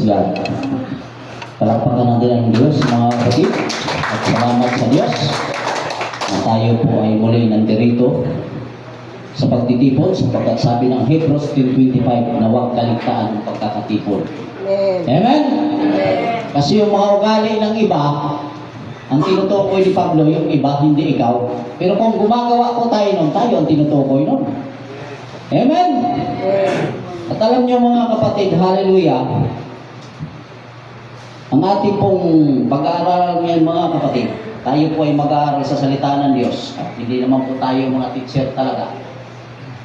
God. Palakpakan natin ang Diyos, mga kapatid. At salamat sa Diyos na tayo po ay muli nandirito sa pagtitipon, sapagkat sabi ng Hebrews 10:25 na huwag kaligtaan ng pagkakatipon. Amen? Kasi yung mga ugali ng iba, ang tinutukoy ni Pablo, yung iba, hindi ikaw. Pero kung gumagawa ko tayo nun, tayo ang tinutukoy nun. Amen? At alam niyo mga kapatid, hallelujah, ang ating pong pag-aaral ngayon mga kapatid, tayo po ay mag-aaral sa salita ng Diyos. At hindi naman po tayo mga teacher talaga.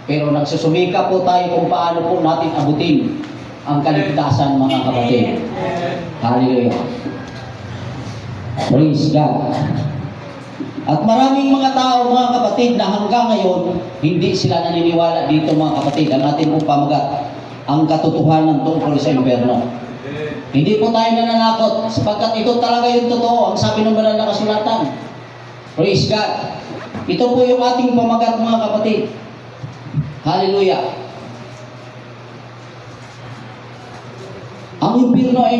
Pero nagsusumika po tayo kung paano po natin abutin ang kaligtasan mga kapatid. Hallelujah. Praise God. At maraming mga tao mga kapatid na hanggang ngayon hindi sila naniniwala dito mga kapatid. Ang ating pong pamagat, ang katotohanan tungkol sa impyerno. Hindi po tayo nananakot sapagkat ito talaga yung totoo, ang sabi ng banal na kasulatan. Praise God. Ito po yung ating pamagat mga kapatid. Hallelujah. Ang impyerno ay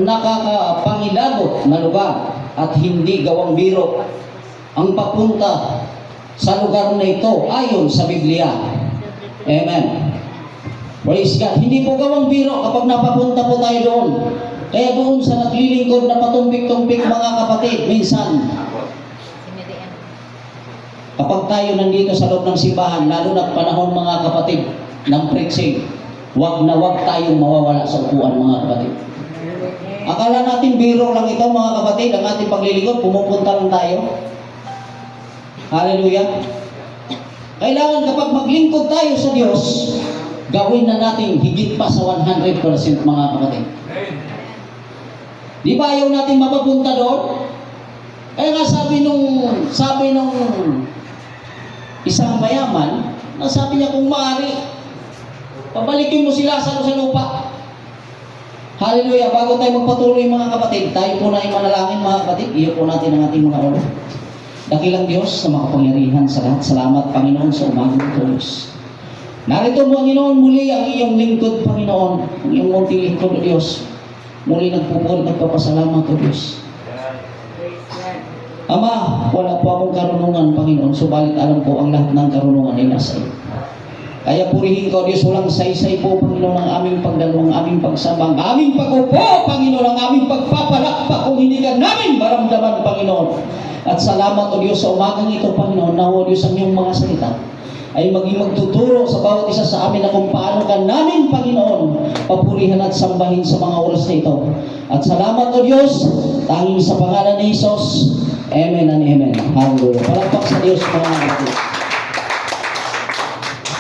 nakakapangilabot na lugar at hindi gawang biro ang papunta sa lugar na ito ayon sa Biblia. Amen. Praise God. Hindi po gawang biro kapag napapunta po tayo doon. Kaya doon sa naglilingkod na patumpik-tumpik mga kapatid, minsan, kapag tayo nandito sa loob ng simbahan, lalo na panahon mga kapatid ng preaching, wag na wag tayong mawawala sa upuan mga kapatid. Akala natin biro lang ito mga kapatid, ang ating paglilingkod, pumupunta lang tayo. Hallelujah. Kailangan kapag maglingkod tayo sa Diyos, gawin na natin higit pa sa 100% mga kapatid. Di ba ayaw natin mapapunta doon? Kaya nga sabi nung isang mayaman, sabi niya kung maaari, pabalikin mo sila sa lupa. Hallelujah. Bago tayo magpatuloy mga kapatid, tayo po na imanalangin mga kapatid. Iyo po natin ang ating mga ulo. Dakilang Diyos sa makapangyarihan sa lahat. Salamat Panginoon sa umagang Diyos. Narito mo, Panginoon, muli ang iyong lingkod, Panginoon. Ang iyong munting lingkod, O Diyos. Muli nagpupul, nagpapasalamat, O Diyos. Ama, wala po akong karunungan, Panginoon. Subalit alam ko ang lahat ng karunungan ay nasa iyo. Kaya purihin ka, O Diyos, walang saysay po, Panginoon, ang aming pagdalo, ang aming pagsamba, ang aming pag-upo, Panginoon, ang aming pagpapalakpak kung hindi ka namin maramdaman, Panginoon. At salamat, O Diyos, sa umagang ito, Panginoon, na, O Diyos, ang iyong mga salita ay maging magtuturo sa bawat isa sa amin na kung paano ka namin, Panginoon, papurihan at sambahin sa mga oras na ito. At salamat, O Diyos, tanging sa pangalan ni Jesus. Amen and amen. Hallelujah. Palakpak sa Diyos, mga kapatid.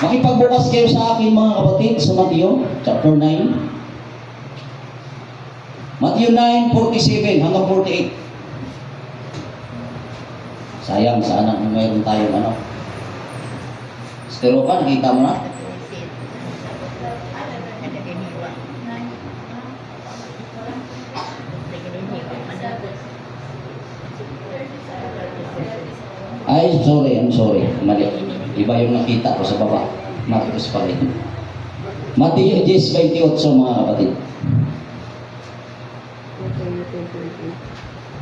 Makipagbukas kayo sa akin, mga kapatid, sa Matthew, chapter 9. Matthew 9:47 hanggang 48. Sayang, sana mayroon tayong ano. Pero pa, nakita mo na? Ay, I'm sorry. Mali. Iba yung nakita ko sa baba. Marcos pa rin. Matthew 10:28 mga kapatid.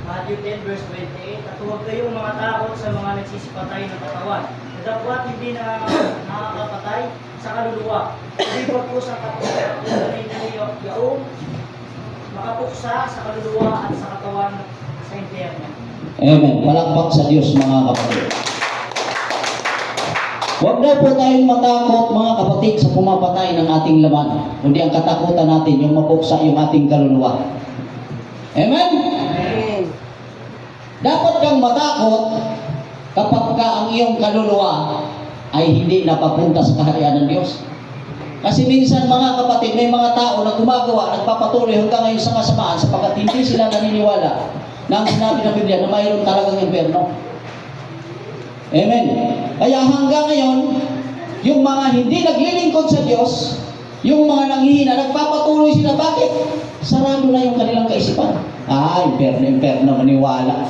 Matthew 10:28. At huwag kayong mga takot sa mga nagsisipatay ng katawan. Dapat hindi na nakakapatay sa kaluluwa. Hindi ba po sa katawan yaong makapuksa sa kaluluwa at sa katawan sa impyerno. Amen. Palakpak sa Diyos mga kapatid. Huwag na po tayong matakot mga kapatid sa pumapatay ng ating laman. Kundi ang katakutan natin yung mapuksa yung ating kaluluwa. Amen? Amen. Dapat kang matakot kapag ka ang iyong kaluluwa ay hindi napapunta sa kaharian ng Diyos. Kasi minsan mga kapatid, may mga tao na gumagawa, nagpapatuloy hanggang ngayon sa kasamaan sapagkat hindi sila naniniwala na ang sinabi ng Biblia na mayroon talagang impyerno. Amen. Kaya hanggang ngayon, yung mga hindi naglilingkod sa Diyos, yung mga nanghihina, nagpapatuloy sila. Bakit? Sarado na yung kanilang kaisipan. Impyerno, maniwala.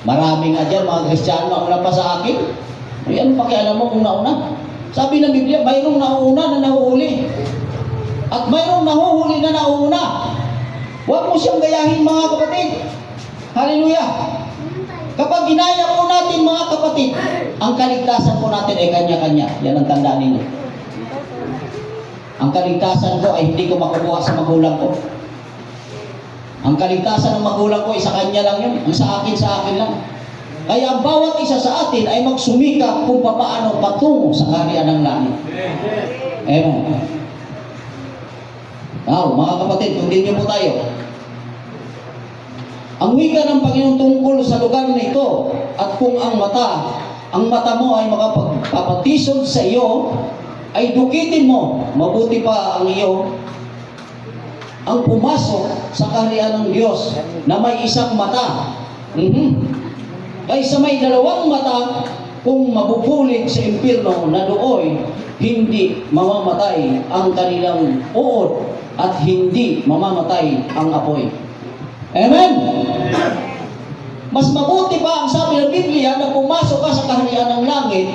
Marami nga dyan, mga Kristiyano, ang pa sa akin. Ay, ano pakialam mo kung nauna? Sabi ng Biblia, mayroong nauuna na nahuhuli. At mayroong nahuhuli na nauna. Huwag mo siyang gayahin mga kapatid. Hallelujah. Kapag ginaya po natin mga kapatid, ang kaligtasan po natin ay kanya-kanya. Yan ang tandaan ninyo. Ang kaligtasan ko ay hindi ko makukuha sa magulang ko. Ang kaligtasan ng magulang ko ay sa kanya lang yun. Ang sa akin lang. Kaya ang bawat isa sa atin ay magsumikap kung paano patungo sa kaharian ng langit. Amen. Now, mga kapatid, continue po tayo. Ang wika ng Panginoon tungkol sa lugar na ito, at kung ang mata mo ay makapagpapatisod sa iyo, ay dukitin mo, mabuti pa ang iyo, ang pumasok sa kaharian ng Diyos na may isang mata. Kaysa may dalawang mata, kung mabubulig sa impyerno na dooy, hindi mamamatay ang kanilang uod at hindi mamamatay ang apoy. Amen? Mas mabuti pa ang sabi ng Biblia na pumasok ka sa kaharian ng langit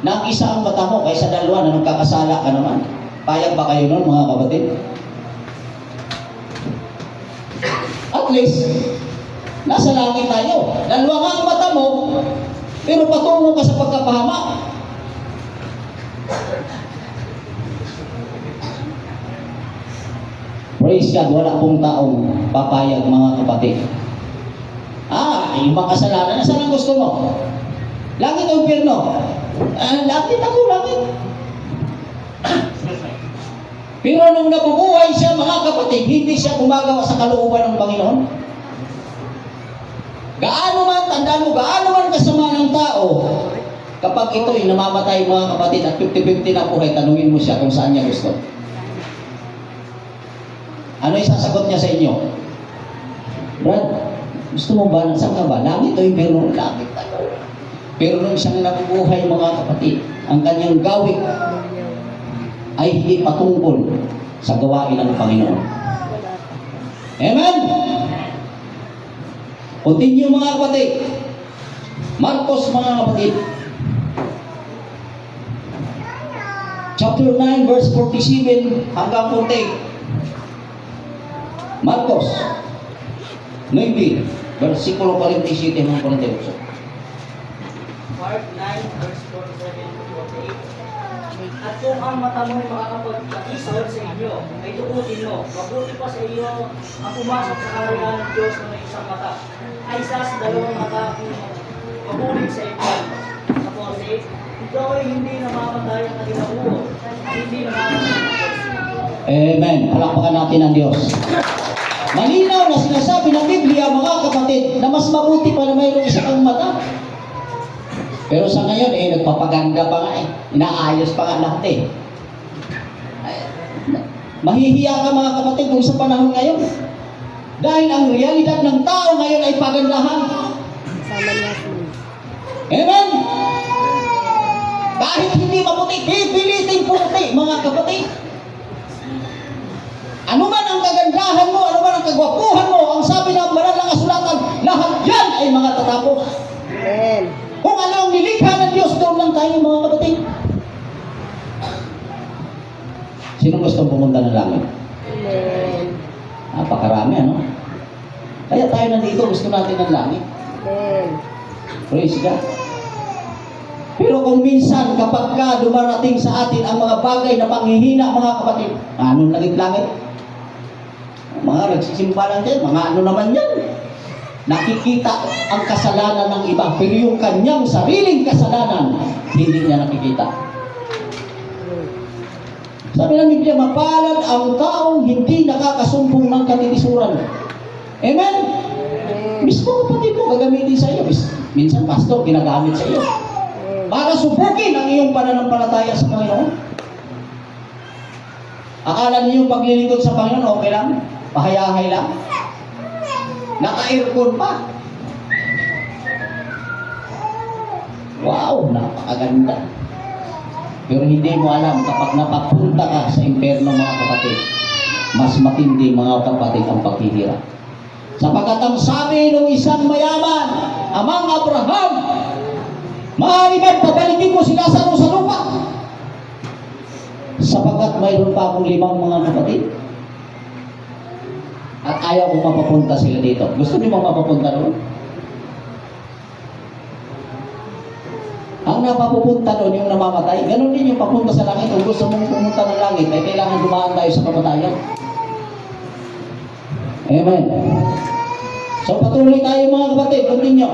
na ang isa ang mata mo kaysa dalawa na nagkakasala ka naman. Payag ba kayo nun mga kapatid? At least, nasa langit tayo. Dalawa nga ang mata mo, pero patungo ka sa pagkapahamak. Praise God, wala pong taong papayag mga kapatid. Yung mga kasalanan, saan ang gusto mo? Langit o impyerno? Langit ako, langit. Pero nung nabubuhay siya mga kapatid, hindi siya gumagawa sa kalooban ng Panginoon. Tandaan mo, gaano man kasama ng tao, kapag ito'y namamatay mga kapatid at 50-50 na buhay, tanungin mo siya kung saan niya gusto. Ano yung sasagot niya sa inyo? Brad, gusto mo ba? Saan ka ba? Langit o impyerno? Langit ako. Pero nung siyang nabubuhay mga kapatid, ang kanyang gawin ay hindi patungkol sa gawain ng Panginoon. Amen? Continue mga kapatid. Marcos mga kapatid. Chapter 9 verse 47 hanggang 48. Marcos 9 versikulo 47 hanggang 48. Mark 9, verse 47 to 48. At kung ang mata mo ay makakapag-isod sa inyo, ay tukutin mo. Mabuti pa sa iyo ang pumasok sa kaharian ng Diyos na may isang mata. Ay isa sa dalawang mata kung mabulig sa inyo. Sa 48, ikaw ay hindi namamatay ang kanilang ulo. Hindi namamatay. Amen. Palakpakan natin ang Diyos. Malinaw na sinasabi ng Biblia mga kapatid na mas mabuti pa na mayroong isang mata. Pero sa ngayon, nagpapaganda pa nga inaayos pa nga lahat Mahihiya ka mga kapatid kung sa panahon ngayon. Dahil ang realidad ng tao ngayon ay pagandahan. Amen? Kahit hindi maputi, pipilitin puti mga kapatid. Ano man ang kagandahan mo, ano man ang kagwapuhan mo, ang sabi ng banal na kasulatan, lahat yan ay mga tatapos. Amen. Kung ano ang nilikha ng Diyos, doon lang tayo mga kapatid. Sino gusto pumunta ng langit? Amen. Napakarami, ano? Kaya tayo nandito, gusto natin ng langit. Amen. Praise God. Pero kung minsan, kapag ka dumarating sa atin ang mga bagay na panghihina, mga kapatid, anong langit-langit? Mga nagsisimba lang dyan, mga ano naman yan? Nakikita ang kasalanan ng iba, pero yung kanyang sariling kasalanan, hindi niya nakikita. Sabi ng Biblia, mapalad ang taong hindi nakakasumpong ng katitisuran. Amen? Mismo kapatid mo, gagamitin sa iyo. Minsan, pastor, ginagamit sa iyo. Para subukin ang iyong pananampalataya sa Panginoon. Akala niyo paglilingkod sa Panginoon, okay lang? Pahayahay lang? Naka-aircon pa. Wow, napakaganda. Pero hindi mo alam, kapag napapunta ka sa impyerno mga kapatid, mas matindi mga kapatid ang paghihirap. Sapagkat ang sabi ng isang mayaman, amang Abraham, maaari ba pabalikin mo si Lazaro sa lupa? sapagkat mayroon pa akong 5 mga kapatid. At ayaw kong mapapunta sila dito. Gusto niyo bang mapapunta doon? Ang napapupunta doon yung namamatay. Ganon din yung papunta sa langit. Kung gusto mong pumunta ng langit, ay kailangan dumaan tayo sa kamatayan. Amen. So patuloy tayo mga kapatid. Continue.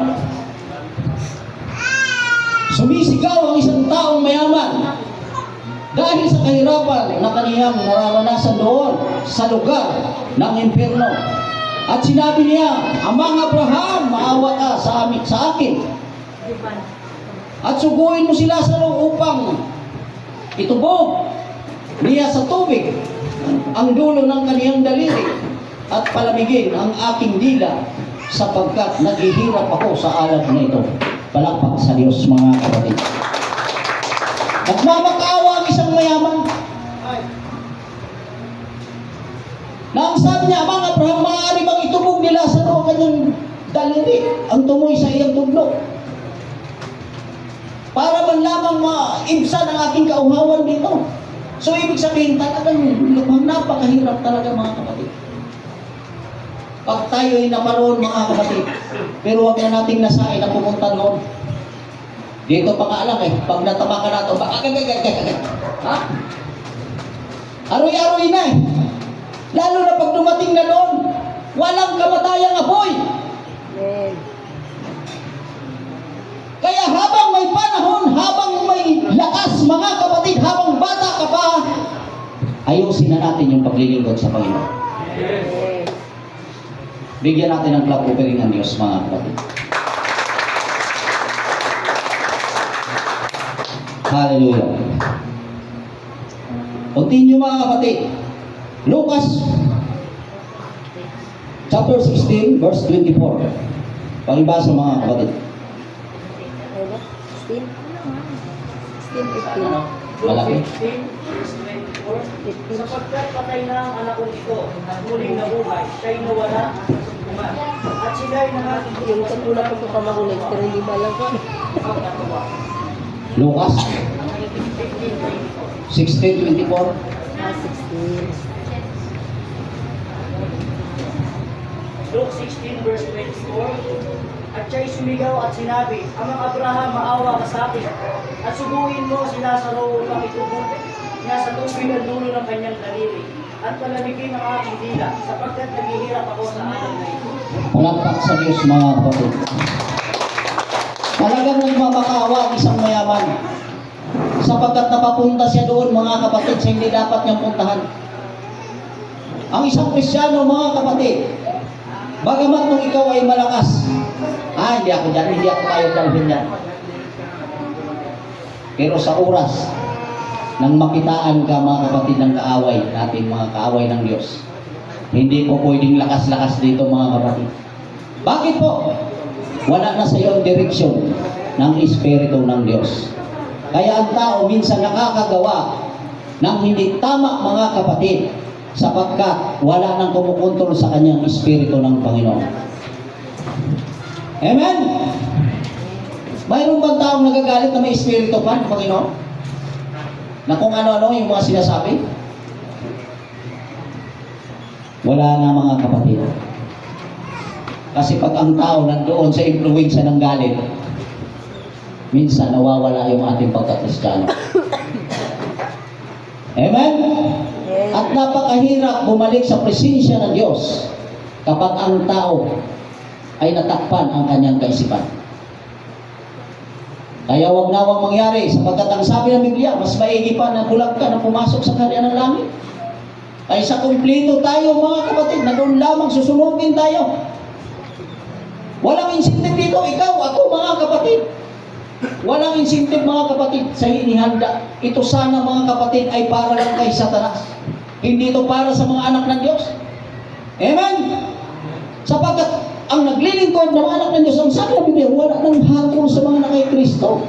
Sumisigaw ang isang taong mayaman dahil sa kahirapan na kaniyang nararanasan doon sa lugar ng impyerno. At sinabi niya, Amang Abraham, maawa ka sa akin. At suguin mo sila sa upang itubog niya sa tubig ang dulo ng kaniyang daliri at palamigin ang aking dila sapagkat naghihirap ako sa alab na ito. Palakpak sa Diyos mga kapatid. Nagmamakaawa ang isang mayaman. Nang sabi niya, Amang Abraham, maaari bang itubog nila sa kanyang daliri ang tumoy sa iyang tudlo? Para man lamang maibsan ang aking kauhawan dito. So, ibig sabihin, talagang lubhang napakahirap talaga mga kapatid. Pag tayo ay naparoon mga kapatid, pero huwag na nating nasain na pumunta noon. Dito pa nga alam pag natama ka na ito, ha? Aroy-aroy na Lalo na pag dumating na doon, walang kamatayang apoy. Amen. Kaya habang may panahon, habang may lakas mga kapatid, habang bata ka pa, ayusin na natin yung paglilingkod sa Panginoon. Amen. Bigyan natin ng clap offering ng Diyos mga kapatid. Hallelujah. Continue mga kapatid. Lucas chapter 16 verse 24. Pakibasa mga kapatid. Ano ba? 16? 16, 15. Malaki. 15, verse 24. Sapagkat patay na ang anak kong ito at muling nabuhay, siya'y nawala ang kasumpungan. At sila'y nangaking Yung katulad ko pa makulit, pero hindi ba lang ko? ang katuwa. Lucas 15:24. 16:24. Ah, 16. Luke 16 verse 24. At siya'y sumigaw at sinabi, Amang Abraham, maawa ka sa akin. At subuhin mo si Lazaro upang itubog niya sa tubig ang dulo ng kanyang daliri. At palamigin ang aking dila, sapagkat naghihirap ako sa alam na ito. Palakpak sa Diyos mga kapatid. Talagang nagmamakaawa ang isang mayaman. Sapagkat napapunta siya doon mga kapatid sa hindi dapat niyang puntahan. Ang isang Kristyano mga kapatid, bagamat nung ikaw ay malakas, hindi ako dyan, hindi ako kayo dalhin dyan. Pero sa oras nang makitaan ka mga kapatid ng kaaway natin, mga kaaway ng Diyos, hindi po pwedeng lakas-lakas dito mga kapatid. Bakit po? Wala na sa iyo ang direksyon ng Espiritu ng Diyos. Kaya ang tao minsan nakakagawa ng hindi tama mga kapatid, sapagkat wala nang kumukontrol sa kanyang Espiritu ng Panginoon. Amen? Mayroon bang taong nagagalit na may Espiritu pa ng Panginoon? Na kung ano-ano yung mga sinasabi? Wala na mga kapatid. Kasi pag ang tao nandoon sa influensya ng galit, minsan nawawala yung ating pagka-Kristiyano. Amen? At napakahirap bumalik sa presensya ng Diyos kapag ang tao ay natakpan ang kanyang kaisipan. Kaya wag nawang mangyari sapagkat ang sabi ng Biblia, mas maigi pa na bulag ka na pumasok sa kaharian ng langit. Kaysa kumplito tayo mga kapatid, na doon lamang susunugin tayo. Walang incentive dito, ikaw, ako mga kapatid. Walang incentive mga kapatid sa inihanda. Ito sana mga kapatid ay para lang kay Satanas. Hindi ito para sa mga anak ng Diyos. Amen? Sapagkat ang naglilingkod ng anak ng Diyos, ang sabi ng Biblia, wala nang hatol sa mga na kay Kristo.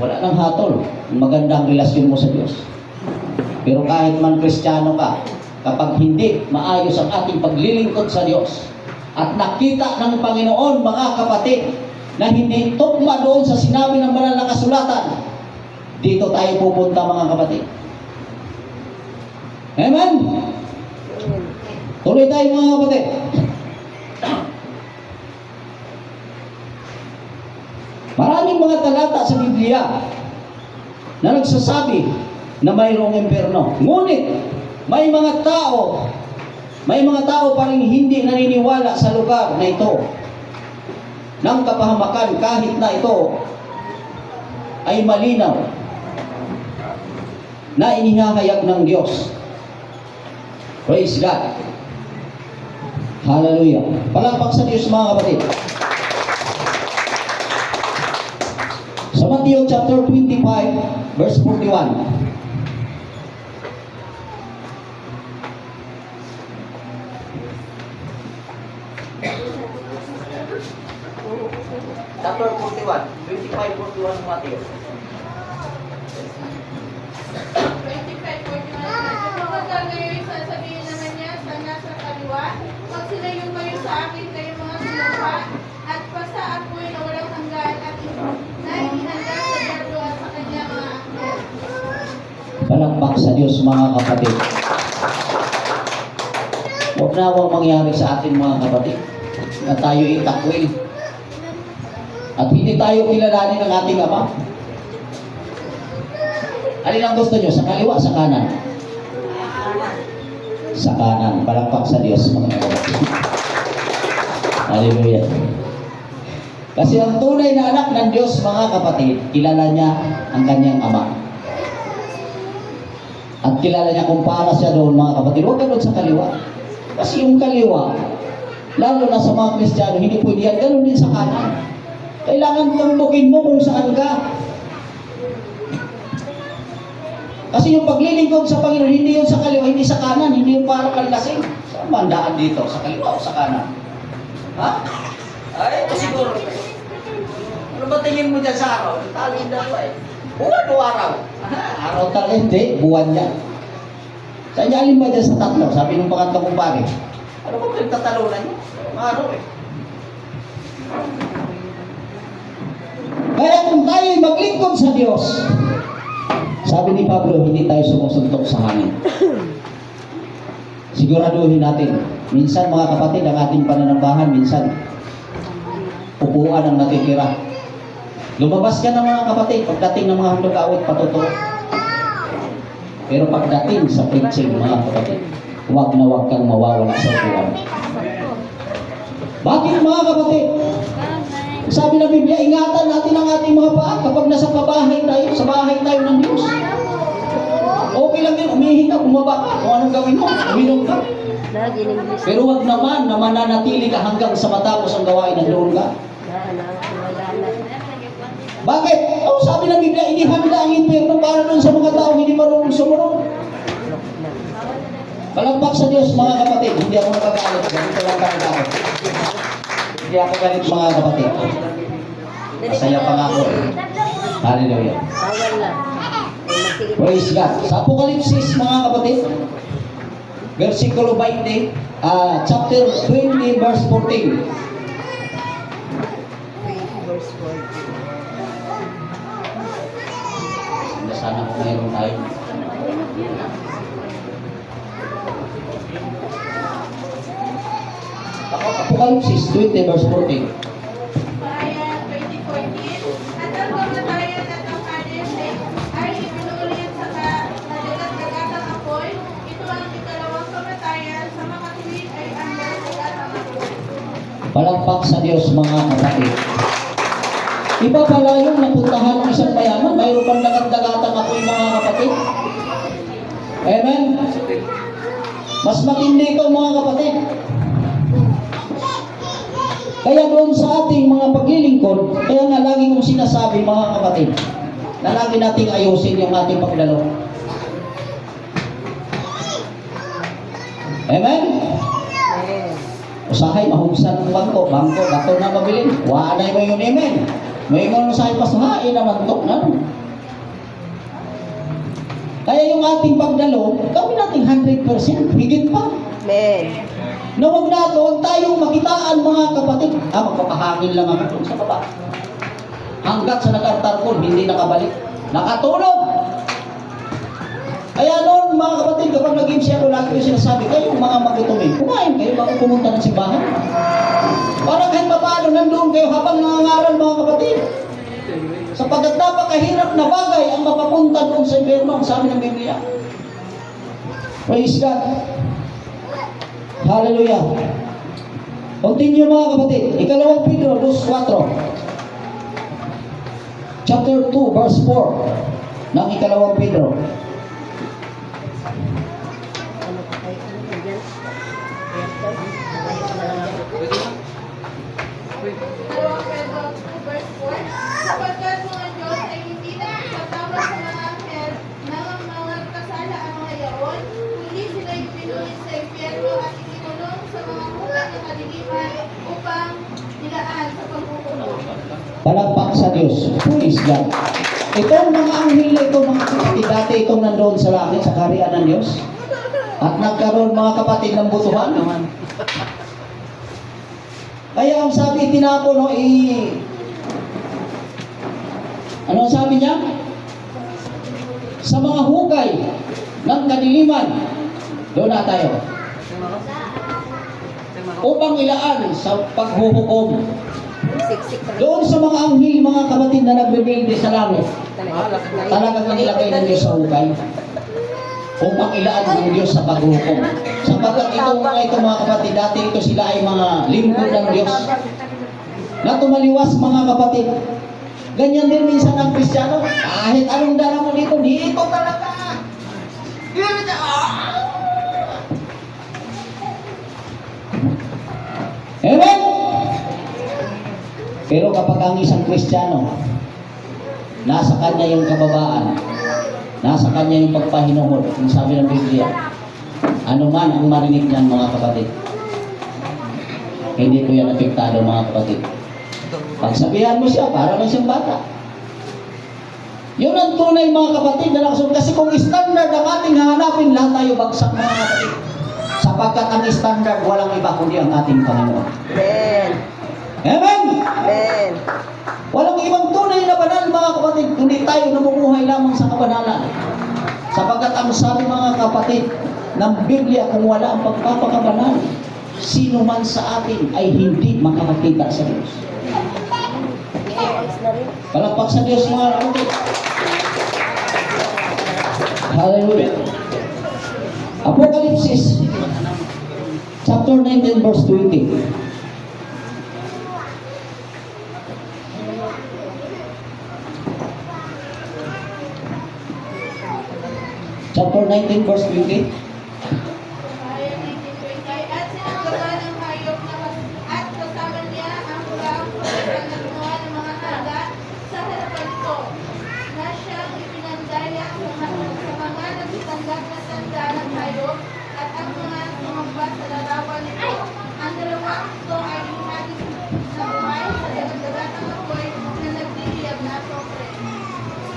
Wala nang hatol. Maganda ang relasyon mo sa Diyos. Pero kahit man Kristiyano ka, kapag hindi maayos ang ating paglilingkod sa Diyos, at nakita ng Panginoon mga kapatid, na hindi tugma doon sa sinabi ng banal na kasulatan, Dito tayo pupunta mga kapatid. Amen? Amen. Tuloy tayo mga kapatid. Maraming mga talata sa Biblia na nagsasabi na mayroong impyerno. Ngunit may mga tao pa rin hindi naniniwala sa lugar na ito ng kapahamakan kahit na ito ay malinaw na inihahayag ng Diyos. Praise God. Hallelujah. Palakpak sa Diyos mga kapatid. Sa Matthew chapter 25, verse 41. Chapter 41, 25-41 Matthew. 25:41. Kapag gagayoy, sasabihin naman niya sa nasa kaliwa, pag silayo kayo sa akin, kayo mga sulupa, at pasa apoy na walang hanggan at na ihinanda sa diablo at sa kanya mga aktor. Palakpak sa Diyos mga kapatid. Huwag na huwag mangyari sa atin mga kapatid na tayo itakwil at hindi tayo kilalanin ng ating Ama. Alin ang gusto nyo? Sa kaliwa, sa kanan? Sa kanan. Palakpak sa Diyos mga kapatid. Hallelujah. Kasi ang tunay na anak ng Diyos mga kapatid, kilala niya ang kanyang Ama. At kilala niya kung para siya doon mga kapatid. Huwag ka doon sa kaliwa. Kasi yung kaliwa, lalo na sa mga Kristiyano, hindi pwede yan. Ganun din sa kanan. Kailangan tumbukin mo kung saan ka. Kasi yung paglilingkod sa Panginoon, hindi yun sa kaliwa, hindi sa kanan, hindi yung para kanlasing. Saan ba ang daan dito? Sa kaliwa o sa kanan? Ha? Ay, ito siguro. Ano ba tingin mo dyan sa araw? Talin na pa eh. Buwan o araw? Araw talaga, hindi. Buwan yan. Saan niya alin ba dyan sa tatlo? Sabi ng pangatlo kong pare. Ano ba pinagtatalunan niyo? Araw eh. Kaya kung tayo'y maglingkod sa Diyos, sabi ni Pablo, hindi tayo sumusuntok sa hangin. Siguraduhin natin. Minsan mga kapatid, ang ating pananambahan, minsan upuan ang natitira. Lumabas ka ng mga kapatid, pagdating ng mga handog awit, patotoo. Pero pagdating sa preaching, mga kapatid, huwag na huwag kang mawawala sa upuan. Bakit mga kapatid? Sabi ng Biblia, ingatan natin ang ating mga paa kapag nasa pabahay tayo, sa bahay tayo ng Diyos. Okay lang yun, umihinga, bumaba ka, kung anong gawin mo, uminom ka. Lagi ng English. Pero wag naman na mananatili ka hanggang sa matapos ang gawain ng doon ka. Bakit? Oh, sabi ng Biblia, inihanda ang impyerno para doon sa mga tao hindi marunong sumunod. Palakpak sa Diyos mga kapatid, hindi ako nagagalit, ganito lang kami ako. Hindi ako galit mga kapatid. Masaya pa nga ako. Hallelujah. Bawal lang. Praise God. Sa Apokalipsis mga kapatid, versikulo 20, chapter 20, verse 14. Verse 40. Sana kung mayroon tayo. Apokalipsis 20, verse 14. Ayan, 20:14. At ang kamatayan at ang Hades ay ibinulit sa kadagat-dagatang apoy. Ito ang ikalawang kamatayan. Sa mga tuwid ay ang dagat-dagatang apoy. Palakpak sa Diyos mga kapatid. Iba pala yung napuntahan ng isang mayaman, mayroon pang dagat-dagatang apoy mga kapatid. Amen? Mas matindi ito mga kapatid. Kaya doon sa ating mga paglilingkod, kaya nga lagi kong sinasabi mga kapatid, na lagi nating ayusin yung ating pagdalo. Amen? Amen. Usahay, mahugsan ng bangko, dato na mabilin. Waanay mo yun, amen. May mga usahay pasuhain naman to, na. Kaya yung ating pagdalo, gawin natin 100%, higit pa. Amen. Na wag na ito, huwag tayong makitaan mga kapatid. Magpapahangin lang ako sa baba. Hanggat sa nakartarkon, hindi nakabalik. nakatulog. Kaya noon, mga kapatid, kapag nag-game siya, lagi ko sinasabi, kayong mga magutumin, kumain kayo bago pumunta ng simbahan. Para kahit papaano, nandoon kayo habang nangangaral, mga kapatid. Sapagkat napakahirap na bagay ang mapapunta doon sa impyerno, ang sabi ng Biblia. Praise God. Hallelujah. Continue mga kapatid. Ikalawang Pedro 2:4. Chapter 2, verse 4 ng ikalawang Pedro. Dalawang Pedro 2 verse 4, sapagkat mga Diyos ay hindi nagpatawad sa mga anghel ng mga kasala ang mga yaon, kundi sila yung pinulit sa impyerno at ikinulong sa mga hukang ng kaliliman upang nilaan sa pagkukulong. Palakpak sa Diyos. Praise God. Itong mga anghel na ito, mga kapatid, dati itong nandoon sa langit, sa kaharian ng Diyos. At nagkaroon mga kapatid ng butuhan naman. Kaya ang sabi tinapon, no, ano ang sabi niya? Sa mga hukay ng kadiliman, doon na tayo. Upang ilaan sa paghuhukom. Siksik talaga. Doon sa mga anghel, mga kapatid na nagbibindi sa langit, talagang nilagay ng Diyos sa hukay. Upang ilaan ng Diyos sa paghuhukom. Sapagkat itong mga ito, mga kapatid, dati ito sila ay mga lingkod ng Diyos na tumaliwas, mga kapatid. Ganyan din minsan ang Kristiyano. Kahit anong dala mo dito talaga. Amen? Pero kapag ang isang Kristiyano, nasa kanya yung kababaan, nasa kanya yung pagpahinuhod, ang sabi ng Biblia, ano man ang marinig niyan, mga kapatid, hindi ko yan apektado, mga kapatid. Pagsabihan mo siya, para lang siyang bata. Yun ang tunay, mga kapatid, na nakasunod. Kasi kung standard ang ating hahanapin, lahat tayo bagsak, mga kapatid. Sapagkat ang standard, walang iba kundi ang ating Panginoon. Amen. Amen! Amen. Walang ibang tunay na banal, mga kapatid, kundi tayo namumuhay lamang sa kabanalan. Sapagkat ang sabi, mga kapatid, ng Biblia, kung wala ang pagpapakabanal, sino man sa atin ay hindi makakakita sa Diyos. Palakpak sa Diyos, mga kapatid. Hallelujah. Apocalypse chapter 19 verse 20. Chapter 19 verse 20. Ayon 19:20, at sinaggawa ng hayop na at kasama niya ang hulaang pagkakan ng mga naga sa harapan ko, na siyang ipinandaya sa mga nagsitanggap na tanda ng hayop at ang mga sumambat sa larawan nito. Ang dalawang ito ay hinati na buhay sa dagat-dagatang apoy na nagdiliyab na sofre.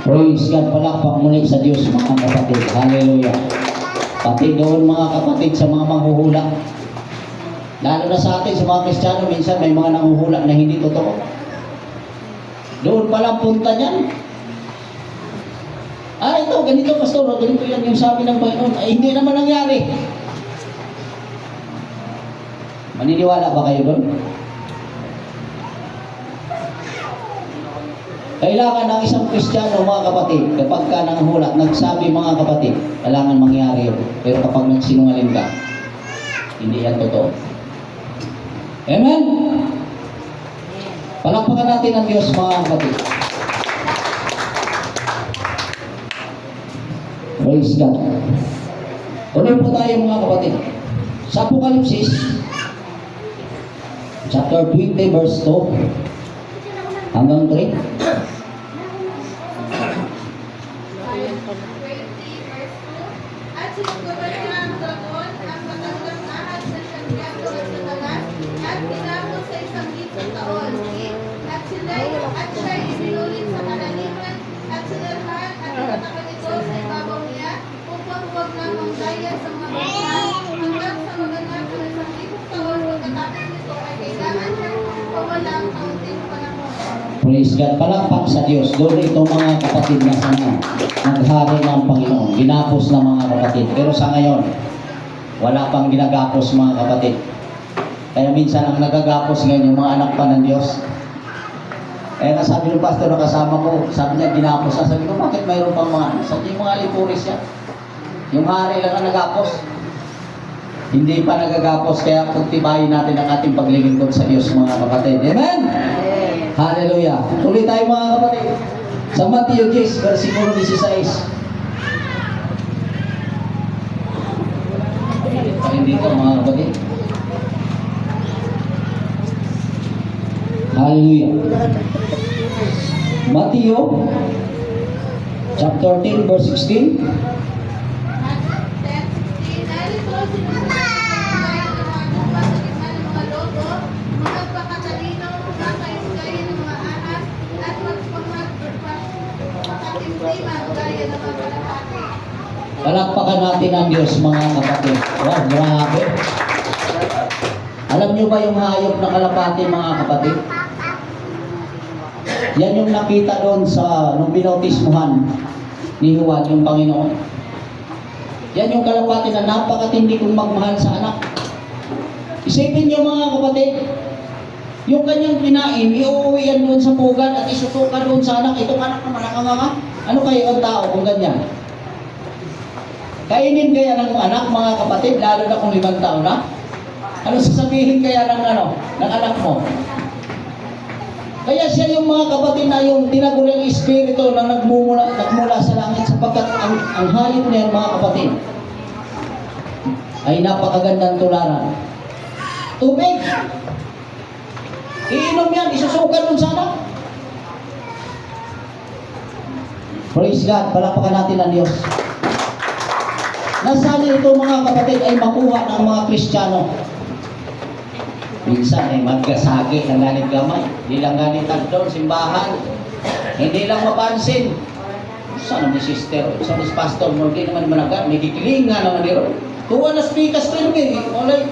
Praise God, palakpak muli sa Diyos, mga kapatid. Hallelujah. Pati doon, mga kapatid, sa mga manghuhula. Lalo na sa atin, sa mga Kristiyano, minsan may mga nanghuhula na hindi totoo. Doon palang punta niyan. Ito, ganito, pastor, ganito yan yung sabi ng Panginoon. Ay, hindi naman nangyari. Maniniwala ba kayo doon? Kailangan ng isang Kristiyano, mga kapatid, kapag ka nanghulat, nagsabi, mga kapatid, kailangan mangyari yun. Pero kapag nagsinungaling ka, hindi yan totoo. Amen? Palakpakan natin ang Diyos, mga kapatid. Praise God. Tuloy po tayo, mga kapatid. Sa Apocalypse, chapter 20, verse 2 hanggang 3. Ayon 20 verse 2, at sinuggaban niya ang dragon, ang matandang ahas na siyang gagawin sa dagat, at tinapos sa isang gitong taon. At siya ibinulit sa kalaliman, at sinarhan at inatakan ito sa ibabaw niya, upang huwag lamang daya sa mga bansa, hanggang sa maganap ng isang gitong taon. Pagkatapos nito ay kailangan niyang pawalang kaunting panahon. Praise God. Palakpak sa Diyos. Doon itong mga kapatid na sana naghari ng Panginoon. Ginapos na mga kapatid. Pero sa ngayon, wala pang ginagapos mga kapatid. Kaya minsan ang nagagapos ngayon yung mga anak pa ng Diyos. Kaya nasabi ng pastor na kasama ko, sabi niya ginapos na. Sabi ko, bakit mayroon pang mga anak? Sabi yung mga lipuris yan. Yung hari lang ang nagapos. Hindi pa nagagapos, kaya pagtibayin natin ang ating paglilingkod sa Diyos mga kapatid. Amen? Hallelujah. Tuloy tayo mga kapatid. Sa Matthew 10, versikulo 16. Ay, dito mga kapatid. Hallelujah. Matthew chapter 10 verse 16. Palakpakan natin ang Diyos mga kapatid. Wow, grabe. Alam nyo ba yung hayop na kalapati mga kapatid? Yan yung nakita doon sa nung binautismuhan ni Juan, yung Panginoon. Yan yung kalapati na napakatindi kong magmahal sa anak. Isipin nyo mga kapatid, yung kanyang kinain, iuwi yan doon sa pugan at isutukan doon sa anak. Itong anak naman nakanganga. Ano kayo ang tao kung ganyan? Kainin kaya ng anak mga kapatid, lalo na kung 5 taon na? Ano sasabihin kaya ng anak mo? Kaya siya yung mga kapatid na yung tinaguriang espiritu na nagmula sa langit sapagkat ang hayop niya mga kapatid ay napakagandang tularan. Tubig! Iinom yan, isusukan nun sana. Praise God, palakpakan natin ang Diyos. Nasaan ito mga kapatid ay makuha ng mga Kristiyano. Minsan ay magkasagi ng ganit gamay. Hindi lang ganit doon, simbahan. Hindi lang mapansin. Sana ni sister, sana ni pastor mo, hindi naman managat. May kikiling nga naman nito. Tuwa na speakers ko yun. Olay,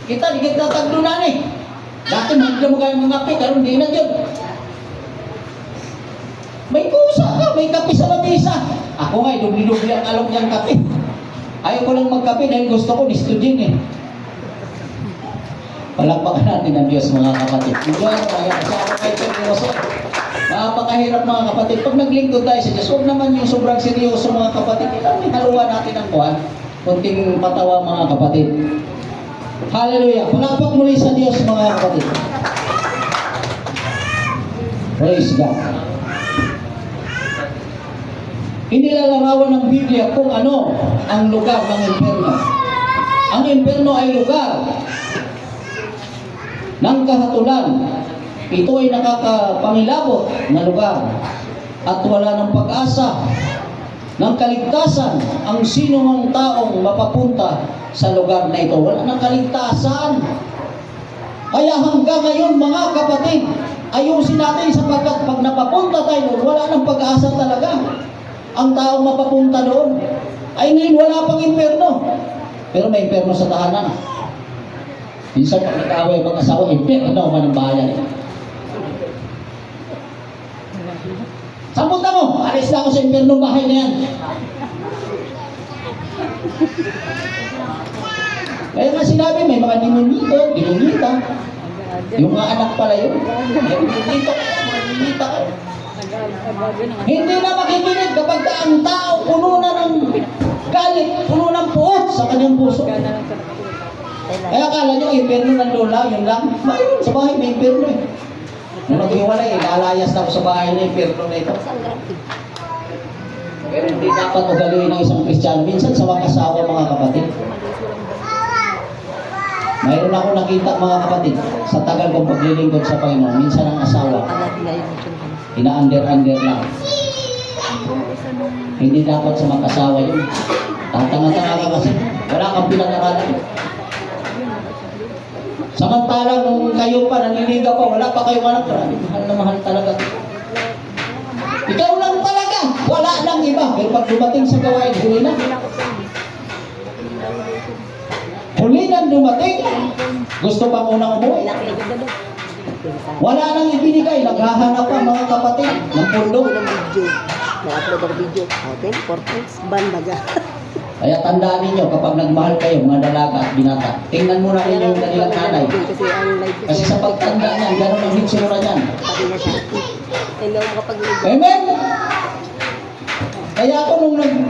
kita, di kita taglunan eh. Dati magla mo kayo mga kape, karoon di na dyan. May kusa ka, may kape sa lamisa. Ako nga, dubli-dubli ang alok niyang kape. Ayaw ko lang magkape dahil gusto ko ni-student eh. Palakpakan natin ang Diyos mga kapatid. Enjoy mo mga kasama kayo seryoso. Napakahirap mga kapatid. Pag naglingkod tayo sa Diyos, huwag naman yung sobrang seryoso mga kapatid. Ilang haluan natin ang kuhan. Kunting patawa mga kapatid. Hallelujah. Palakpak muli sa Diyos mga kapatid. Praise God. Inilalarawan ng Biblia kung ano ang lugar ng impyerno. Ang impyerno ay lugar ng kahatulan. Ito ay nakakapangilabot na lugar at wala ng pag-asa ng kaligtasan ang sino mang taong mapapunta sa lugar na ito. Wala ng kaligtasan. Kaya hanggang ngayon mga kapatid, ayusin natin sapagkat pag napapunta tayo doon, wala ng pag-asa talaga. Ang taong mapapunta doon ay ngayon wala pang impyerno. Pero may impyerno sa tahanan. Minsan pag nag-away mag-asawa, impyerno man ang bayan. Saan punta mo? Alis na ako sa impyerno bahay na yan. Kaya nga sinabi, may mga dinunita. Yung mga anak pala yun. Dinunita ka. Hindi na makikinig kapag ang tao puno na ng galit, puno ng puot sa kanyang puso. Kaya akala nyo, impyerno ng lola, yun lang. Mayroon sa bahay, may impyerno eh. Nung nag-iwalay, lalayas na ako sa bahay na impyerno na ito. Pero hindi dapat ugaluin ng isang Kristiyano. Minsan sa mga asawa mga kapatid. Mayroon ako nakita mga kapatid sa tagal kong paglilingkod sa Panginoon. Minsan ang asawa, ina-under lang. Hindi dapat sa mag-asawa yun. Tatanga-tanga ka kasi. Wala kang pinag-aralan. Samantalang nung kayo pa, naniligaw pa, wala pa kayong anak. Mahal na mahal talaga. Ikaw lang talaga. Wala nang iba. Pero pag dumating sa gawain, huli na. Huli na dumating. Gusto pa muna umuwi. Wala nang ibinigay, naghahanap pa mga kapatid ng pundo. Ng video. Nag-upload ang video. Okay, importance. Ban baga. Kaya tandaan ninyo, kapag nagmahal kayo, mga dalaga at binata, tingnan muna ninyo yung kanilang nanay. Kasi ang live Kasi sa pagtanda niyan, gano'n ang hitsura niyan. pati na siya. Hindi ako makapag-live. Amen? Kaya ako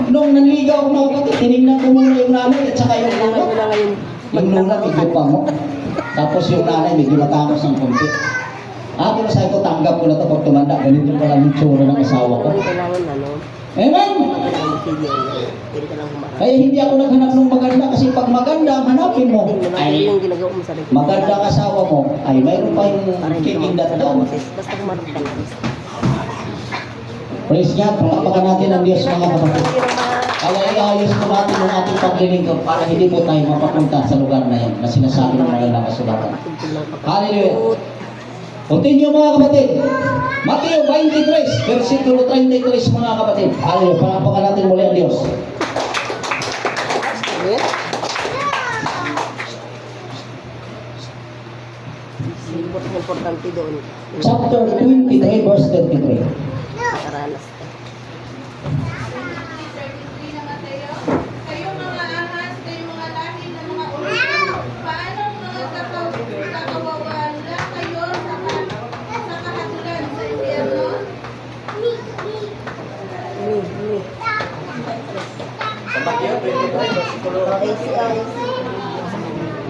nung nanligaw ako mga kapatid, tinignan ko muna yung nanay at saka yung Kailangan lula. ko na ngayon. Yung lula, medyo pango. Tapos yung nanay, medyo matangos ng konti. Pero sabi ko, tanggap ko na ito pag tumanda. Ganito pala yung hitsura ng asawa ko. Kailangan ano. Amen? Kailangan mag-video. Pwede ka lang humarap. Kaya hindi ako naghanap ng maganda kasi pag maganda ang hanapin mo, Ito ay yung ginagawa mo sa likod. maganda ang asawa mo, ay mayroon pa yung Para hindi kicking ka that down. basta humarap ka lang. Praise God, palakpakan natin ang Diyos mga kapatid. Kaya iayos po natin ang ating paglilingkod para hindi po tayo mapapunta sa lugar na yan na sinasabi ng mga nakasulatan. Hallelujah. Continue mga kapatid. Mateo 23, versikulo 33 mga kapatid. Hallelujah. Palakpakan natin muli ang Diyos. Amen. Importante doon. Chapter 23, verse 33. Karanas ka. 33 na Mateo. Kayong mga ahas, kayong mga lahi ng mga ulo. Paano mga kakawawala kayo sa kahatulan sa impyerno?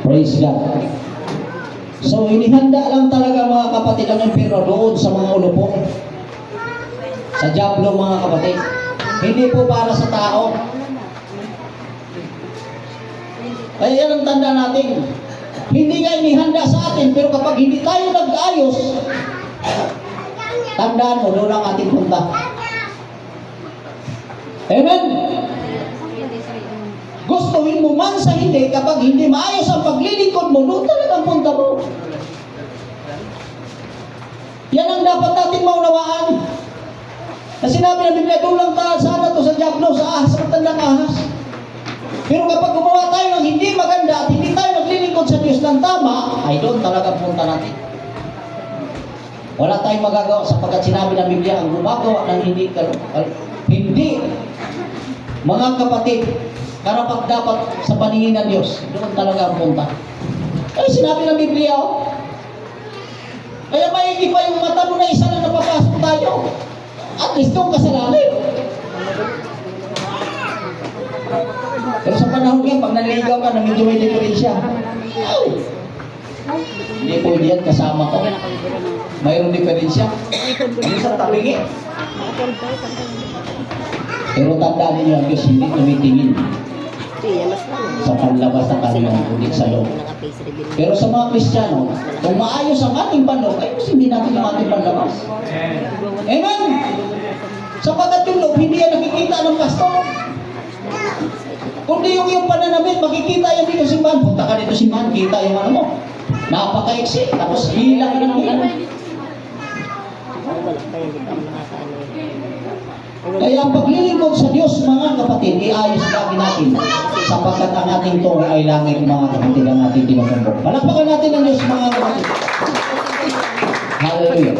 Praise God. So, inihanda lang talaga mga kapatid ang impyerno doon sa mga ulupo. Sa Diablo mga kapatid. Hindi po para sa tao. Kaya yan ang tanda natin. Hindi nga inihanda sa atin, pero kapag hindi tayo nag-ayos, tandaan mo, doon ang ating punta. Amen? Gustuhin mo man sa hindi, kapag hindi maayos ang paglilingkod mo, doon talaga ang punta mo. Yan ang dapat natin maunawaan. Na sinabi ng Biblia, doon lang sana to sa Diablo, sa ahas, sa matandang ahas. Pero kapag gumawa tayo ng hindi maganda at hindi tayo naglilingkod sa Diyos ng tama, ay doon talaga punta natin. Wala tayong magagawa sapagkat sinabi ng Biblia, ang gumagawa ng hindi, mga kapatid, karapat dapat sa paningin ng Diyos, doon talaga ang punta. Ay sinabi ng Biblia, oh. Kaya maigi pa yung mata mo na isa na napapasok tayo. At least doon kasalanan. Pero sa panahon ngayon, pag nanligaw ka, na medyo may diferensya. Ay! Hindi pwede yan, kasama ko. Mayroong diferensya. Minsan tabingi. Pero tandaan ninyo ang Diyos, hindi tumitingin sa panlabas ng kanilang ulit sa loob. Pero sa mga Kristiyano, kung maayos ang ating panloob, ay hindi natin ang ating panlabas. Amen! Sapagat yung loob, hindi yan nakikita ng pastor. Kundi yung pananamit, makikita yan dito simbahan. Punta ka dito simbahan, kita yung ano mo. Napaka-exit, tapos hilang ka ng hilang. Kaya ang paglilingkod sa Diyos, mga kapatid, iayos lagi natin. Sapagkat ang ating tungo ay langit, mga kapatid, ang ating tinutumbok. Palakpakan natin ang Diyos, mga kapatid. Hallelujah.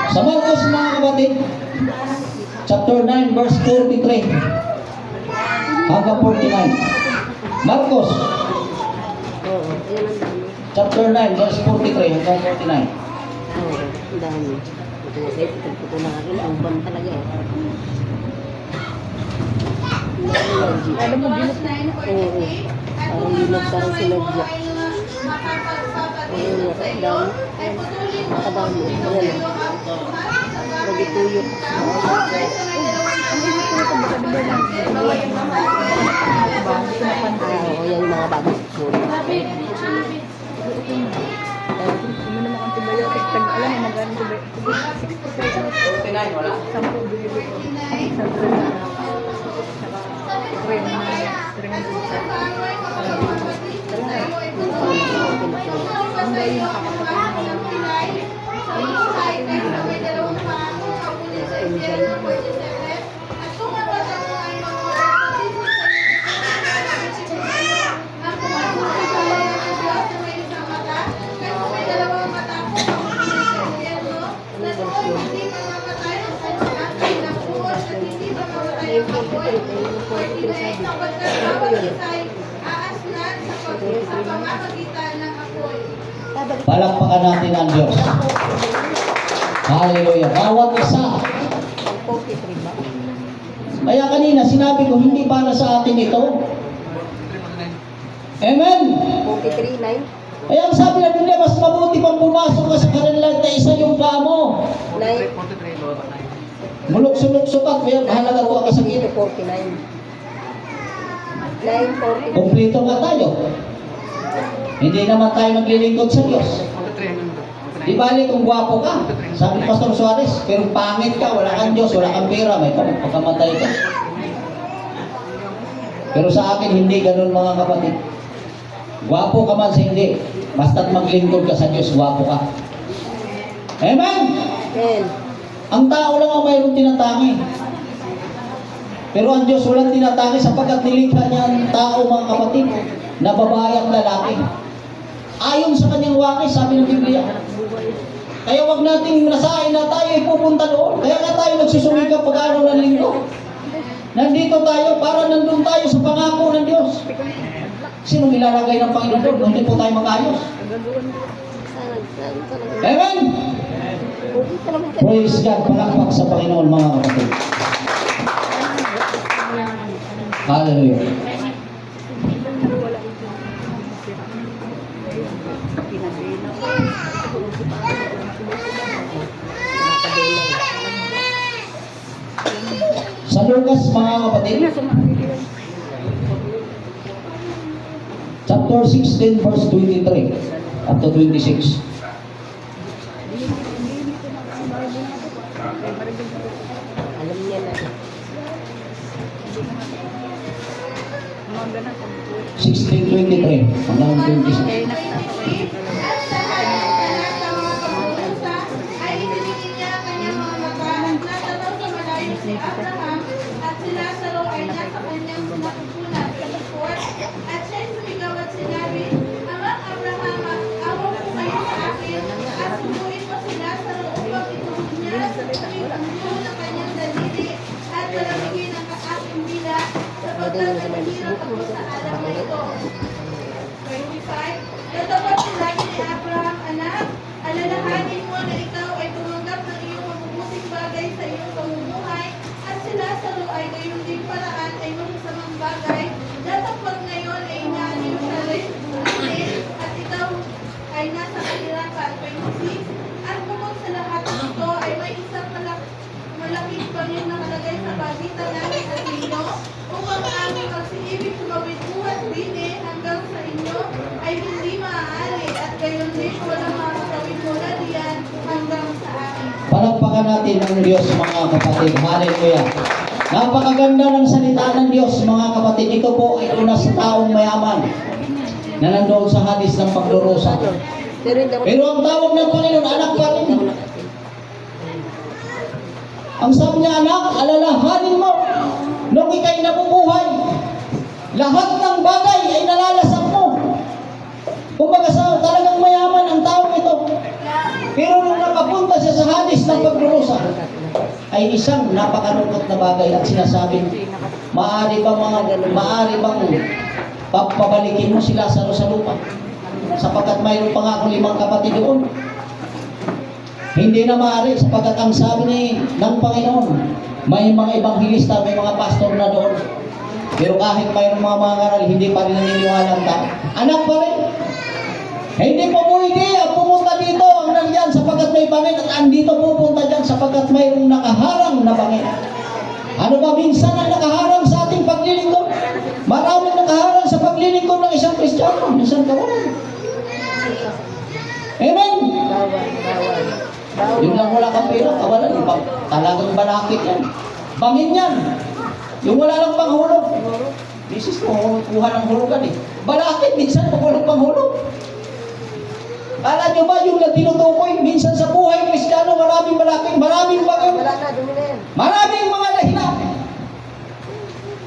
Sa Marcos, mga kapatid, chapter 9, verse 43 hanggang 49. Marcos, chapter 9, verse 43 hanggang 49. Ang dami. Ito na sa'yo, ito na akin, ang ban talaga eh. Ano mo, Verse 9:43, at kung ang mga kamay mo ay makapagpapatin sa iyo, ay putulin mo ang Makadami. iyong Ayan. buhat sa bagay Nagituyot. Verse sa may 2 Oo, yan yung mga bago. Sabi, Ano naman ang antibiotic? Alam mo, magkano antibiotic? 49, wala. 10 bilhin ko. Saka cream na string ng busa. Ang dahil yung nakakapatid ng at kung ang bata mo ay magpapatid sa ang pumasok sa bayan ng Diyos na may isang mata, kaysa may dalawang sapagkat bawat isa ay aaslan sa pamamagitan ng apoy. Palakpakan natin ang Diyos. Hallelujah. Bawat isa. 43 ba? Kaya kanina sinabi ko, hindi para sa atin ito. Amen. 43, 9? Kaya ang sabi ng Biblia, mas mabuti pang pumasok ka sa kanilang na isa yung paa mo. 9? Mulok-sulok-sukat, kaya mahalaga ko ka sa Dito, gilid. 49. 9, 40. Kumplito nga tayo. Hindi naman tayo naglilingkod sa Diyos. Di bali kung gwapo ka, sabi ni Pastor Suarez, pero pangit ka, wala kang Diyos, wala kang pera, may pagkamatay ka. Pero sa akin, hindi ganun mga kapatid. Gwapo ka man sa hindi, basta't maglingkod ka sa Diyos, gwapo ka. Amen? 10. Ang tao lang ang mayroong tinatangi. Pero ang Diyos walang tinatangi sapagkat nilikha niya ang tao mga kapatid, na babae at lalaki. Ayon sa kanyang wakis, sabi ng Biblia. Kaya wag nating nasain na tayo ay pupunta doon. Kaya nga tayo nagsusumikap pag-araw ng linggo. Nandito tayo para nandun tayo sa pangako ng Diyos. Sinong ilalagay ng Panginoon doon? Hindi po tayo mag-ayos. Amen? Praise God, palakpak sa Panginoon mga kapatid. Hallelujah. Sa Lucas mga kapatid, chapter 16 verse 23 up to 26. Alam niya na. 16:23 hanggang 26. At sa lahat ng mga pagkukusa ay itinigin niya ang kanyang mga mata at natanaw sa malayo si Abraham at si Lazaro ay nasa kanyang sinapupunan sa lupot at siya'y sumigaw at sinabi, Amang Abraham, awa mo kayo sa akin at subuin mo si Lazaro upang ituhod niya at subuin ang dulo ng kanyang daliri at palamigin ang aking dila sapagkat naghihirap ako sa alam na ito. 25. Natawag sila ni Abraham, anak, alalahanin mo na ikaw ay tumanggap ng iyong mabubuting bagay sa iyong pamumuhay at si Lazaro ay gayon din paraan ay masasamang bagay. Datapag ngayon ay inaaniw siya rin at ikaw ay nasa kahirapan. 26. At bukod sa lahat ng ito ay may isang malaking pangyon na nakalagay sa pagitan namin at inyo upang ang pagsiibig tumawid buhat din hanggang sa inyo ay hindi maaari at gayon din walang makakatawid mula diyan hanggang sa akin. Palakpakan natin ang Diyos mga kapatid. Hallelujah. Napakaganda ng salita ng Diyos mga kapatid. Ito po ay una sa taong mayaman na nandoon sa hadis ng pagdurusa. Pero ang tawag ng Panginoon, anak pa rin. Ang sabi niya, anak, alalahanin mo nung ikay nabubuhay. Lahat ng bagay ay nalalasan mo. Kumbaga sa talagang mayaman ang taong ito. Pero nung nakapunta siya sa hadis ng pagdurusa, ay isang napakalungkot na bagay at sinasabing, maaari bang pabalikin mo si Lazaro sa lupa? Sapagkat mayroon pa nga akong 5 kapatid doon. Hindi na maaari sapagkat ang sabi ng Panginoon, may mga ebanghilista, may mga pastor na doon. Pero kahit mayroong mga ngaral, hindi pa rin naniniwala ang tao. Anak pa rin. Hindi pa pwede ang pumunta dito ang nandiyan sapagkat may bangin at andito pupunta dyan sapagkat mayroong nakaharang na bangin. Ano ba minsan ang nakaharang sa ating paglilingkod? Maraming nakaharang sa paglilingkod ng isang Kristiyano. Minsan ka wala. Amen? Yung lang wala kang pera, kawalan. Talagang balakit yan. Bangin yan. Yung wala lang panghulog. Misis mo, kuha ng hulugan eh. Balakit, minsan pag walang panghulog. Kala nyo ba yung tinutukoy? Minsan sa buhay Kristiyano, maraming balakit, maraming bangin. Maraming mga dahilan.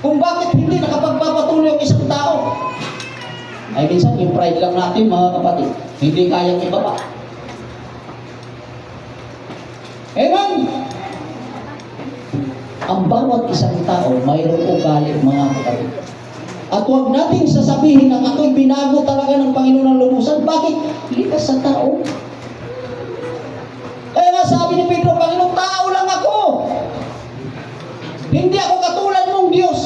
Kung bakit hindi nakapagpapatuloy ang isang tao. Ay minsan, yung pride lang natin mga kapatid. Hindi kayang ibaba. Amen? ang bawat isang tao mayroong ugali, mga kapatid. At huwag nating sasabihin na ako'y binago talaga ng Panginoon ng lubusan. Bakit? Likas sa tao. Kaya nga sabi ni Pedro, Panginoon, tao lang ako. Hindi ako katulad mong Diyos.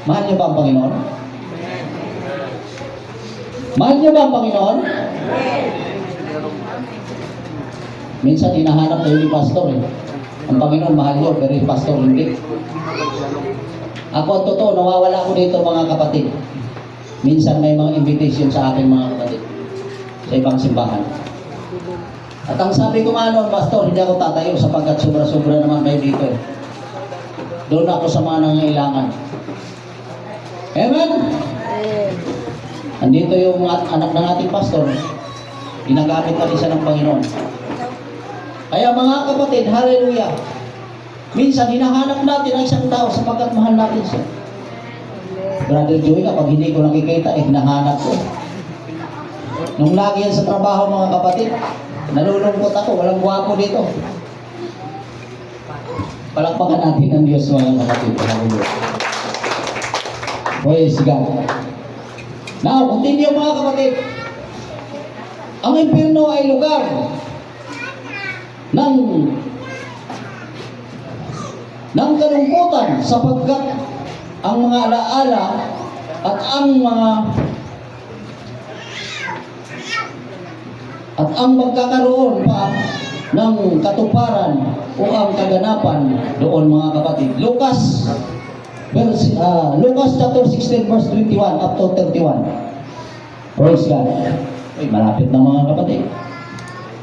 Mahal niyo ba ang Panginoon? Mahal niyo ba ang Panginoon? Minsan hinahanap tayo ni pastor eh. Ang Panginoon mahal niyo, pero yung pastor hindi. Ako ang totoo, nawawala ako dito mga kapatid. Minsan may mga invitation sa akin mga kapatid sa ibang simbahan. At ang sabi ko nga noon, pastor, hindi ako tatayo sapagkat sobra-sobra naman kayo dito eh. Doon ako sa mga nangailangan. Amen? Andito yung anak ng ating pastor. Ginagamit na rin siya ng Panginoon. Kaya mga kapatid, hallelujah. Minsan hinahanap natin ang isang tao sapagkat mahal natin siya. Brother Joey, kapag hindi ko nakikita, hinahanap ko. Nung lagi yan sa trabaho mga kapatid, nalulungkot ako, walang gwapo dito. Palakpakan natin ang Diyos mga kapatid. Hallelujah. Praise God. Now, continue mga kapatid. Ang impyerno ay lugar ng kalungkutan sapagkat ang mga alaala at ang magkakaroon pa ng katuparan o ang kaganapan doon mga kapatid. Lucas chapter 16 verse 21 up to 31. Praise God. Ay, malapit na mga kapatid.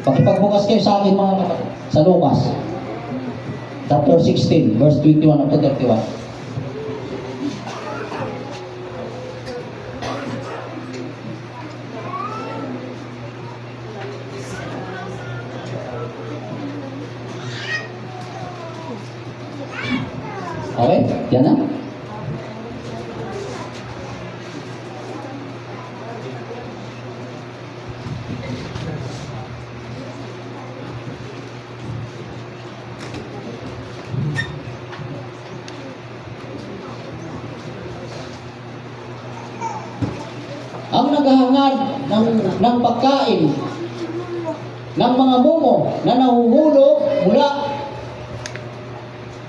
Pakipagbukas kayo sa akin mga kapatid. Sa Lucas chapter 16 verse 21 up to 31. Okay, yan na. Ang naghahangad ng pagkain ng mga mumo na nahuhulog mula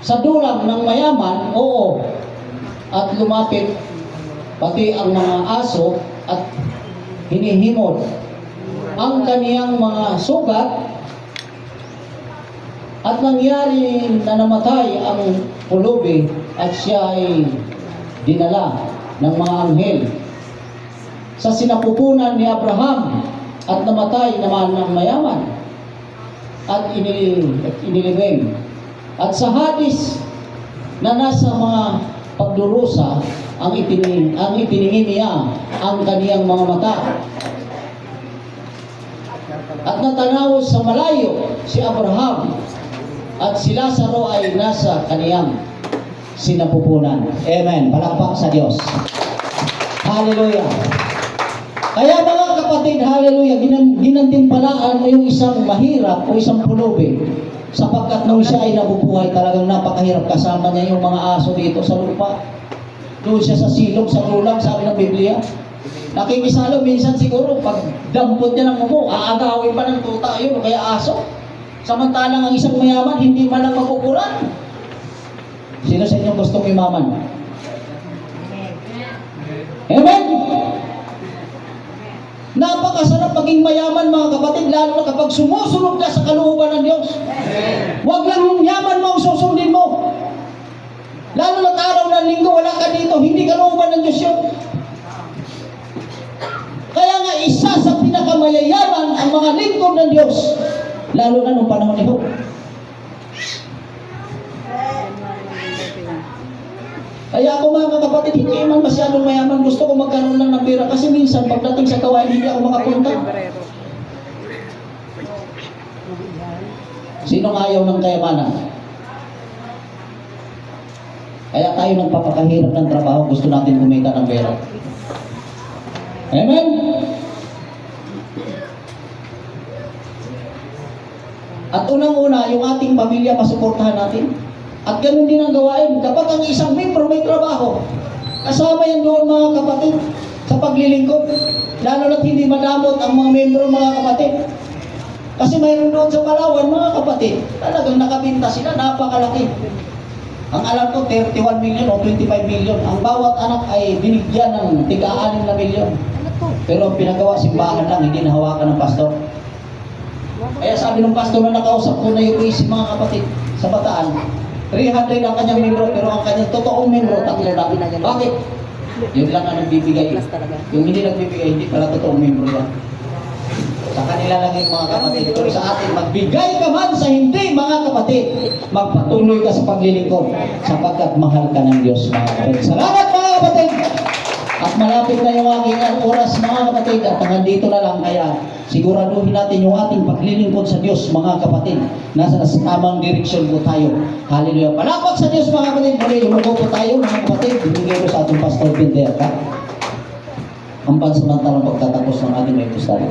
sa dulang ng mayaman, oo, at lumapit pati ang mga aso at hinihimod ang kaniyang mga sugat at nangyari na namatay ang pulubi at siya ay dinala ng mga anghel sa sinapupunan ni Abraham at namatay naman ng mayaman at inilibing. At sa Hades na nasa mga pagdurusa ang itiningin niya ang kaniyang mga mata. At natanaw sa malayo si Abraham at si Lazaro ay nasa kaniyang sinapupunan. Amen. Palakpak sa Diyos. Hallelujah. Kaya mga kapatid, hallelujah, ginantimpalaan mo yung isang mahirap o isang pulubi. Sapagkat nung siya ay nabubuhay, talagang napakahirap. Kasama niya yung mga aso dito sa lupa. Doon siya sa silog, sa lulang, sabi ng Biblia. Nakikisalo minsan siguro, pag dampot niya ng mumo, aagawin pa ng tuta yun, o kaya aso. Samantalang ang isang mayaman, hindi man lang makukulan. Sino sa inyo gustong umaman? Amen! Napakasarap maging mayaman mga kapatid, lalo na kapag sumusunod ka sa kalooban ng Diyos. Huwag lang yung yaman mo ang susundin mo. Lalo na araw ng linggo, wala ka dito, hindi kalooban ng Diyos yun. Kaya nga isa sa pinakamayayaman ang mga lingkod ng Diyos, lalo na nung panahon ni Job. Kaya ako mga kapatid, hindi man masyadong mayaman, gusto ko magkaroon lang ng pera kasi minsan pagdating sa kawain, hindi ako makapunta. Sinong ayaw ng kayamanan? Kaya tayo nagpapakahirap ng trabaho, gusto natin kumita ng pera. Amen? At unang-una, yung ating pamilya masuportahan natin. At ganun din ang gawain. Kapag ang isang membro may trabaho, kasama yan doon mga kapatid sa paglilingkod. Lalo na't hindi madamot ang mga membro mga kapatid. Kasi mayroon doon sa Palawan mga kapatid, talagang nakabinta sila, napakalaki. Ang alam ko, 31 million o 25 million. Ang bawat anak ay binigyan ng tiga-6 na milyon. Pero ang pinagawa, simbahan lang, hindi nahawakan ng pastor. Kaya sabi ng pastor na nakausap ko na yung isip mga kapatid sa Bataan, 300 ang kanyang membro, pero ang kanyang totoong membro, 3 lang. Bakit? Yun lang ang nagbibigay. Plus talaga. Yung hindi nagbibigay, hindi pala totoong membro yan. Sa kanila lang yung mga kapatid. Pero sa atin, magbigay ka man sa hindi mga kapatid. Magpatuloy ka sa paglilingkod sapagkat mahal ka ng Diyos mga kapatid. Salamat mga kapatid! At malapit na yung aking oras mga kapatid at hanggang dito na lang kaya siguraduhin natin yung ating paglilingkod sa Diyos mga kapatid. Nasa tamang direksyon po tayo. Hallelujah. Palakpak sa Diyos mga kapatid. Muli, humugo po tayo mga kapatid. Binigay ko sa ating Pastor Pinterka ang pansamantalang pagtatapos ng ating may pustari.